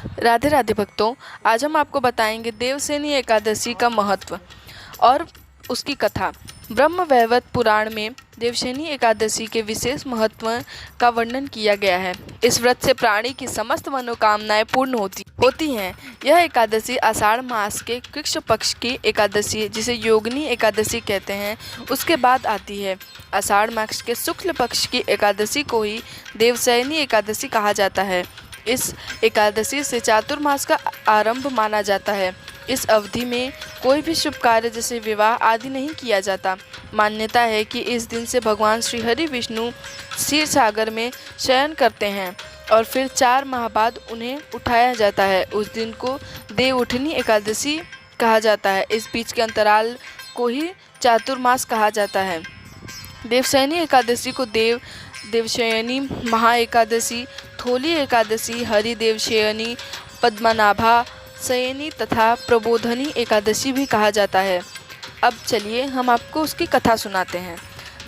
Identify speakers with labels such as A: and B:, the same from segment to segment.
A: राधे राधे भक्तों, आज हम आपको बताएंगे देवसेनी एकादशी का महत्व और उसकी कथा। ब्रह्म वैवर्त पुराण में देवसेनी एकादशी के विशेष महत्व का वर्णन किया गया है। इस व्रत से प्राणी की समस्त मनोकामनाएं पूर्ण होती हैं। यह एकादशी आषाढ़ मास के कृष्ण पक्ष की एकादशी, जिसे योगिनी एकादशी कहते हैं, उसके बाद आती है। आषाढ़ मास के शुक्ल पक्ष की एकादशी को ही देवसेनी एकादशी कहा जाता है। इस एकादशी से चातुर्मास का आरंभ माना जाता है। इस अवधि में कोई भी शुभ कार्य जैसे विवाह आदि नहीं किया जाता। मान्यता है कि इस दिन से भगवान श्री हरि विष्णु क्षीर सागर में शयन करते हैं और फिर 4 माह बाद उन्हें उठाया जाता है। उस दिन को देवउठनी एकादशी कहा जाता है। इस बीच के अंतराल को ही चातुर्मास कहा जाता है। देवसेनी एकादशी को देवशयनी, महा एकादशी, थोली एकादशी, हरिदेवशयनी, पद्मनाभा शयनी तथा प्रबोधनी एकादशी भी कहा जाता है। अब चलिए हम आपको उसकी कथा सुनाते हैं।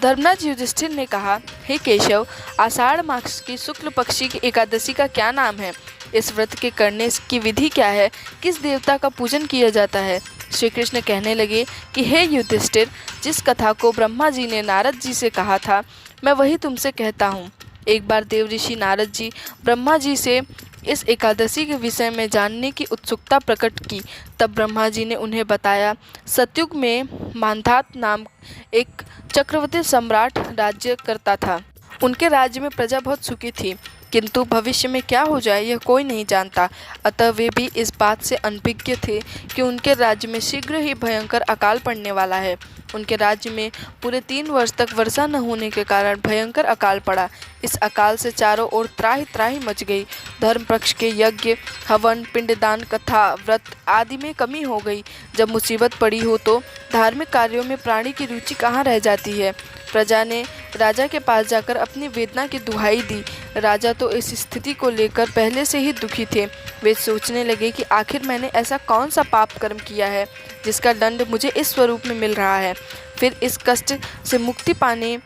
A: धर्मराज युधिष्ठिर ने कहा, हे केशव, आषाढ़ मास की शुक्ल पक्षी की एकादशी का क्या नाम है? इस व्रत के करने की विधि क्या है? किस देवता का पूजन किया जाता है? श्री कृष्ण कहने लगे कि हे युधिष्ठिर, जिस कथा को ब्रह्मा जी ने नारद जी से कहा था, मैं वही तुमसे कहता हूँ। एक बार देव ऋषि नारद जी ब्रह्मा जी से इस एकादशी के विषय में जानने की उत्सुकता प्रकट की। तब ब्रह्मा जी ने उन्हें बताया, सतयुग में मांधात नाम एक चक्रवर्ती सम्राट राज्य करता था। उनके राज्य में प्रजा बहुत सुखी थी, किंतु भविष्य में क्या हो जाए यह कोई नहीं जानता। अतः वे भी इस बात से अनभिज्ञ थे कि उनके राज्य में शीघ्र ही भयंकर अकाल पड़ने वाला है। उनके राज्य में पूरे 3 वर्ष तक वर्षा न होने के कारण भयंकर अकाल पड़ा। इस अकाल से चारों ओर त्राहि त्राहि मच गई। धर्म पक्ष के यज्ञ, हवन, पिंडदान, कथा, व्रत आदि में कमी हो गई। जब मुसीबत पड़ी हो तो धार्मिक कार्यों में प्राणी की रुचि कहाँ रह जाती है। प्रजा ने राजा के पास जाकर अपनी वेदना की दुहाई दी। राजा तो इस स्थिति को लेकर पहले से ही दुखी थे। वे सोचने लगे कि आखिर मैंने ऐसा कौन सा पाप कर्म किया है जिसका दंड मुझे इस स्वरूप में मिल रहा है। फिर इस कष्ट से मुक्ति पाने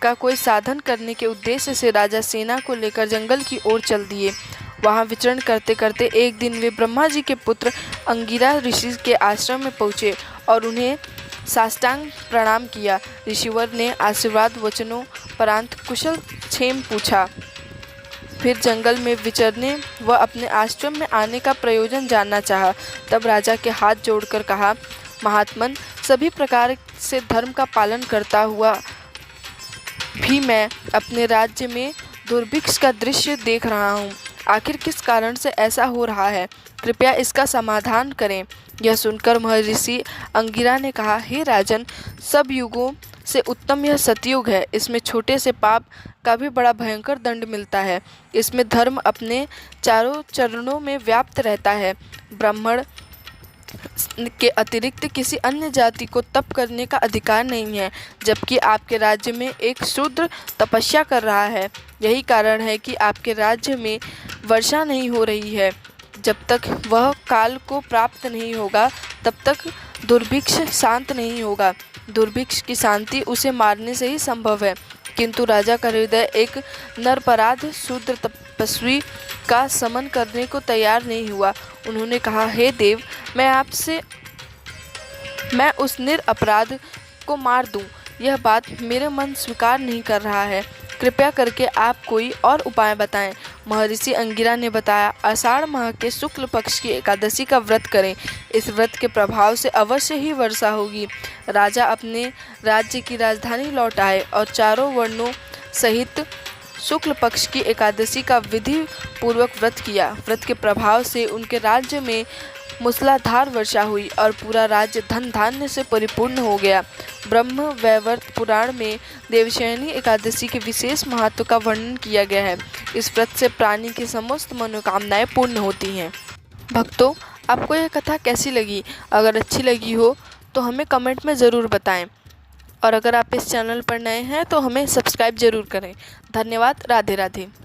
A: का कोई साधन करने के उद्देश्य से राजा सेना को लेकर जंगल की ओर चल दिए। वहाँ विचरण करते करते एक दिन वे ब्रह्मा जी के पुत्र अंगिरा ऋषि के आश्रम में पहुँचे और उन्हें साष्टांग प्रणाम किया। ऋषिवर ने आशीर्वाद वचनों परांत कुशल क्षेम पूछा। फिर जंगल में विचरने व अपने आश्रम में आने का प्रयोजन जानना चाहा। तब राजा के हाथ जोड़कर कहा, महात्मन, सभी प्रकार से धर्म का पालन करता हुआ भी मैं अपने राज्य में दुर्भिक्ष का दृश्य देख रहा हूँ। आखिर किस कारण से ऐसा हो रहा है? कृपया इसका समाधान करें। यह सुनकर महर्षि अंगिरा ने कहा, हे राजन, सब युगों से उत्तम यह सतयुग है। इसमें छोटे से पाप का भी बड़ा भयंकर दंड मिलता है। इसमें धर्म अपने चारों चरणों में व्याप्त रहता है। ब्राह्मण के अतिरिक्त किसी अन्य जाति को तप करने का अधिकार नहीं है, जबकि आपके राज्य में एक शूद्र तपस्या कर रहा है। यही कारण है कि आपके राज्य में वर्षा नहीं हो रही है। जब तक वह काल को प्राप्त नहीं होगा तब तक दुर्भिक्ष शांत नहीं होगा। दुर्भिक्ष की शांति उसे मारने से ही संभव है। किंतु राजा का हृदय एक निरपराध शूद्र तपस्वी का समन करने को तैयार नहीं हुआ। उन्होंने कहा, हे देव, मैं उस निरपराध को मार दूं, यह बात मेरे मन स्वीकार नहीं कर रहा है। कृपया करके आप कोई और उपाय बताएं। महर्षि अंगिरा ने बताया, आषाढ़ माह के शुक्ल पक्ष की एकादशी का व्रत करें। इस व्रत के प्रभाव से अवश्य ही वर्षा होगी। राजा अपने राज्य की राजधानी लौट आए और चारों वर्णों सहित शुक्ल पक्ष की एकादशी का विधि पूर्वक व्रत किया। व्रत के प्रभाव से उनके राज्य में मूसलाधार वर्षा हुई और पूरा राज्य धन धान्य से परिपूर्ण हो गया। ब्रह्म वैवर्त पुराण में देवशयनी एकादशी के विशेष महत्व का वर्णन किया गया है। इस व्रत से प्राणी की समस्त मनोकामनाएं पूर्ण होती हैं। भक्तों, आपको यह कथा कैसी लगी? अगर अच्छी लगी हो तो हमें कमेंट में ज़रूर बताएं और अगर आप इस चैनल पर नए हैं तो हमें सब्सक्राइब ज़रूर करें। धन्यवाद। राधे राधे।